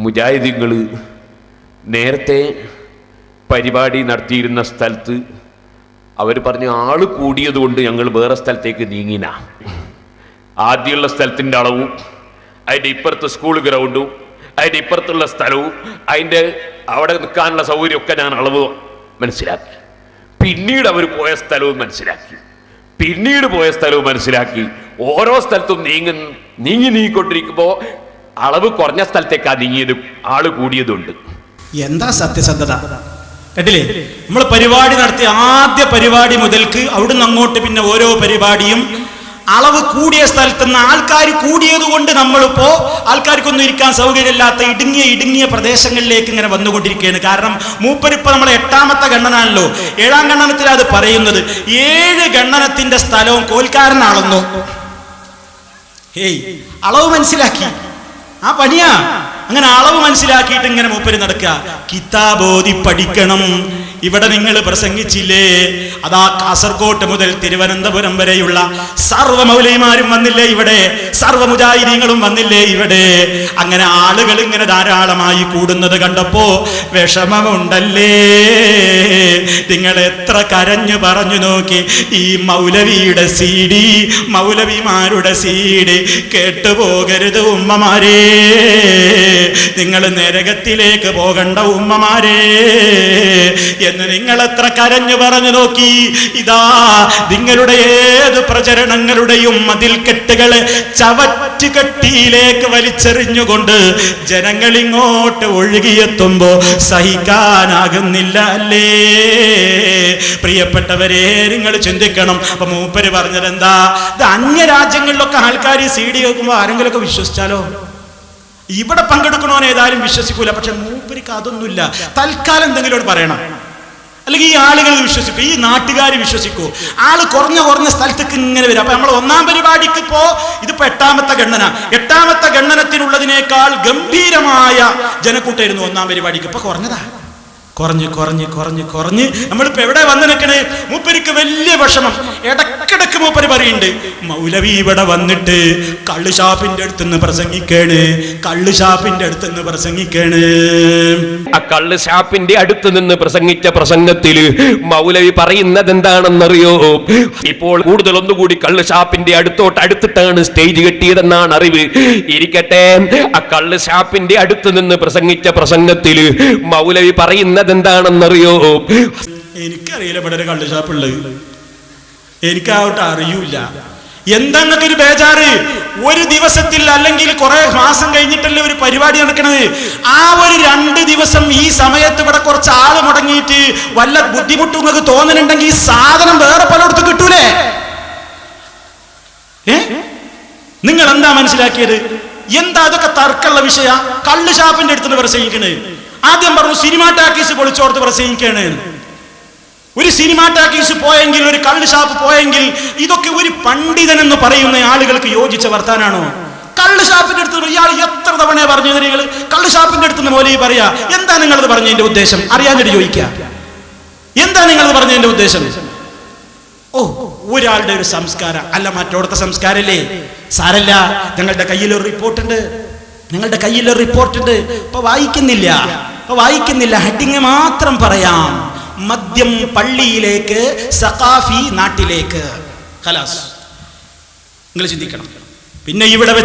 മുജാഹിദീങ്ങൾ നേരത്തെ പരിപാടി നടത്തിയിരുന്ന സ്ഥലത്ത് അവർ പറഞ്ഞു ആള് കൂടിയതുകൊണ്ട് ഞങ്ങൾ വേറെ സ്ഥലത്തേക്ക് നീങ്ങിന. ആദ്യമുള്ള സ്ഥലത്തിൻ്റെ അളവും അതിൻ്റെ ഇപ്പുറത്ത് സ്കൂൾ ഗ്രൗണ്ടും അതിൻ്റെ ഇപ്പുറത്തുള്ള സ്ഥലവും അതിൻ്റെ അവിടെ നിൽക്കാനുള്ള സൗകര്യമൊക്കെ ഞാൻ അളവ് മനസ്സിലാക്കി. പിന്നീട് അവർ പോയ സ്ഥലവും മനസ്സിലാക്കി ഓരോ സ്ഥലത്തും നീങ്ങിക്കൊണ്ടിരിക്കുമ്പോൾ അളവ് കുറഞ്ഞ സ്ഥലത്തേക്കാ നീങ്ങിയതും ആള് കൂടിയതുണ്ട്. എന്താ സത്യസന്ധത കേട്ടില്ലേ? നമ്മൾ പരിപാടി നടത്തിയ ആദ്യ പരിപാടി മുതൽക്ക് അവിടുന്ന് അങ്ങോട്ട് പിന്നെ ഓരോ പരിപാടിയും അളവ് കൂടിയ സ്ഥലത്ത് നിന്ന് ആൾക്കാർ കൂടിയത് കൊണ്ട് നമ്മളിപ്പോ ആൾക്കാർക്കൊന്നും ഇരിക്കാൻ സൗകര്യമില്ലാത്ത ഇടുങ്ങിയ പ്രദേശങ്ങളിലേക്ക് ഇങ്ങനെ വന്നുകൊണ്ടിരിക്കുകയാണ്. കാരണം മൂപ്പരിപ്പോ നമ്മളെ 8ാമത്തെ ഗണനാണല്ലോ. 7ാം ഗണനത്തിൽ അത് പറയുന്നത് 7 ഗണനത്തിന്റെ സ്ഥലവും കോൽക്കാരനാളെന്നോ. അളവ് മനസ്സിലാക്കി ആ പണിയാ. അങ്ങനെ അളവ് മനസ്സിലാക്കിയിട്ട് ഇങ്ങനെ മൂപ്പര് നടക്കുക. കിതാബോധി പഠിക്കണം. ഇവിടെ നിങ്ങൾ പ്രസംഗിച്ചില്ലേ, അതാ കാസർഗോട്ട് മുതൽ തിരുവനന്തപുരം വരെയുള്ള സർവ്വ മൗലവിമാരും വന്നില്ലേ ഇവിടെ, സർവ്വ മുജാഹിദീങ്ങളും വന്നില്ലേ ഇവിടെ. അങ്ങനെ ആളുകൾ ഇങ്ങനെ ധാരാളമായി കൂടുന്നത് കണ്ടപ്പോ വിഷമമുണ്ടല്ലേ? നിങ്ങൾ എത്ര കരഞ്ഞു പറഞ്ഞു നോക്കി. ഈ മൗലവിയുടെ CD, മൗലവിമാരുടെ CD കേട്ടുപോകരുത് ഉമ്മമാരേ. നിങ്ങൾ നരകത്തിലേക്ക് പോകണ്ട ഉമ്മമാരേ എന്ന് നിങ്ങൾ എത്ര കരഞ്ഞു പറഞ്ഞു നോക്കി. ഇതാ നിങ്ങളുടെ ഏത് പ്രചരണങ്ങളുടെയും മതിൽക്കെട്ടുകളെ ചവറ്റുകെട്ടിയിലേക്ക് വലിച്ചെറിഞ്ഞുകൊണ്ട് ജനങ്ങൾ ഇങ്ങോട്ട് ഒഴുകിയെത്തുമ്പോ സഹിക്കാനാകുന്നില്ല അല്ലേ? പ്രിയപ്പെട്ടവരെ, നിങ്ങൾ ചിന്തിക്കണം. അപ്പൊ മൂപ്പര് പറഞ്ഞത് എന്താ? ഇത് അന്യരാജ്യങ്ങളിലൊക്കെ ആൾക്കാർ CD കേൾക്കുമ്പോ ആരെങ്കിലുമൊക്കെ വിശ്വസിച്ചാലോ? ഇവിടെ പങ്കെടുക്കണോന്ന് ഏതായാലും വിശ്വസിക്കൂല. പക്ഷെ മൂപ്പരിക്ക് അതൊന്നുമില്ല. തൽക്കാലം എന്തെങ്കിലും പറയണം, അല്ലെങ്കിൽ ഈ ആളുകൾ വിശ്വസിക്കൂ, ഈ നാട്ടുകാർ വിശ്വസിക്കൂ. ആള് കുറഞ്ഞ സ്ഥലത്തേക്ക് ഇങ്ങനെ വരും. അപ്പൊ നമ്മൾ 1ാം പരിപാടിക്ക് ഇപ്പോ ഇതിപ്പോ 8ാമത്തെ ഗണന, 8ാമത്തെ ഗണനത്തിനുള്ളതിനേക്കാൾ ഗംഭീരമായ ജനക്കൂട്ടായിരുന്നു 1ാം പരിപാടിക്ക്. ഇപ്പൊ കുറഞ്ഞതാ, കുറഞ്ഞ് നമ്മളിപ്പോ എവിടെ വന്ന് നിൽക്കണേ? മൂപ്പരിക്ക് വലിയ വിഷമം. ഇടക്കിടക്ക് മൂപ്പര് പറയുന്നുണ്ട്, മൗലവി ഇവിടെ വന്നിട്ട് കള്ളുഷാപ്പിന്റെ അടുത്തുനിന്ന് പ്രസംഗിക്കാണ്. ആ കള്ളുഷാപ്പിന്റെ അടുത്ത് നിന്ന് പ്രസംഗിച്ച പ്രസംഗത്തില് മൗലവി പറയുന്നത് എന്താണെന്നറിയോ? ഇപ്പോൾ ഒന്നുകൂടി കള്ളുഷാപ്പിന്റെ അടുത്തിട്ടാണ് സ്റ്റേജ് കെട്ടിയതെന്നാണ് അറിവ്. ഇരിക്കട്ടെ, ആ കള്ളുഷാപ്പിന്റെ അടുത്ത് നിന്ന് പ്രസംഗിച്ച പ്രസംഗത്തില് മൗലവി പറയുന്നത് എന്താണെന്നറിയോ? എനിക്കറിയില്ല ഇവിടെ ഒരു കള്ളുഷാപ്പുള്ളത്, എനിക്കാവട്ടെ അറിയൂല. എന്തെന്നൊക്കെ ഒരു ബേജാറ്. ഒരു ദിവസത്തിൽ അല്ലെങ്കിൽ കുറെ മാസം കഴിഞ്ഞിട്ടല്ലേ ഒരു പരിപാടി നടക്കണത്. ആ ഒരു 2 ദിവസം ഈ സമയത്ത് ഇവിടെ കുറച്ച് ആള് മുടങ്ങിയിട്ട് വല്ല ബുദ്ധിമുട്ടും നിങ്ങൾക്ക് തോന്നുന്നുണ്ടെങ്കിൽ ഈ സാധനം വേറെ പലയിടത്തും കിട്ടൂലേ? നിങ്ങൾ എന്താ മനസ്സിലാക്കിയത്? എന്താ അതൊക്കെ തർക്കമുള്ള വിഷയ? കള്ള് ഷാപ്പിന്റെ അടുത്ത് പ്രസംഗിക്കണേ. ആദ്യം പറഞ്ഞു സിനിമാ ടാക്കീസ് പൊളിച്ചോർത്ത് പ്രസംഗിക്കാണ്. ഒരു സിനിമാ ടാക്കീസ് പോയെങ്കിൽ, ഒരു കള്ള് ഷാപ്പ് പോയെങ്കിൽ, ഇതൊക്കെ ഒരു പണ്ഡിതൻ എന്ന് പറയുന്ന ആളുകൾക്ക് യോജിച്ച വർത്താനാണോ? കള്ള് ഷാപ്പിന്റെ അടുത്ത് ഇയാൾ എത്ര തവണ പറഞ്ഞു? നിങ്ങൾ കള്ള് ഷാപ്പിന്റെ അടുത്ത് മൗലവി പറയാ. എന്താ നിങ്ങളത് പറഞ്ഞതിന്റെ ഉദ്ദേശം? അറിയാഞ്ഞിട്ട് ചോദിക്കുക. എന്താ നിങ്ങളത് പറഞ്ഞതിന്റെ ഉദ്ദേശം? ഒരാളുടെ ഒരു സംസ്കാരം അല്ല മറ്റോടത്തെ സംസ്കാരല്ലേ? സാരല്ല, ഞങ്ങളുടെ കയ്യിലൊരു റിപ്പോർട്ടുണ്ട്. ഇപ്പൊ വായിക്കുന്നില്ല, ഹെഡിങ് മാത്രം പറയാം. മദ്യം പള്ളിയിലേക്ക്, സഖാഫി നാട്ടിലേക്ക്. ഖലാസ്. നിങ്ങൾ ചിന്തിക്കണം. പിന്നെ ഇവിടെ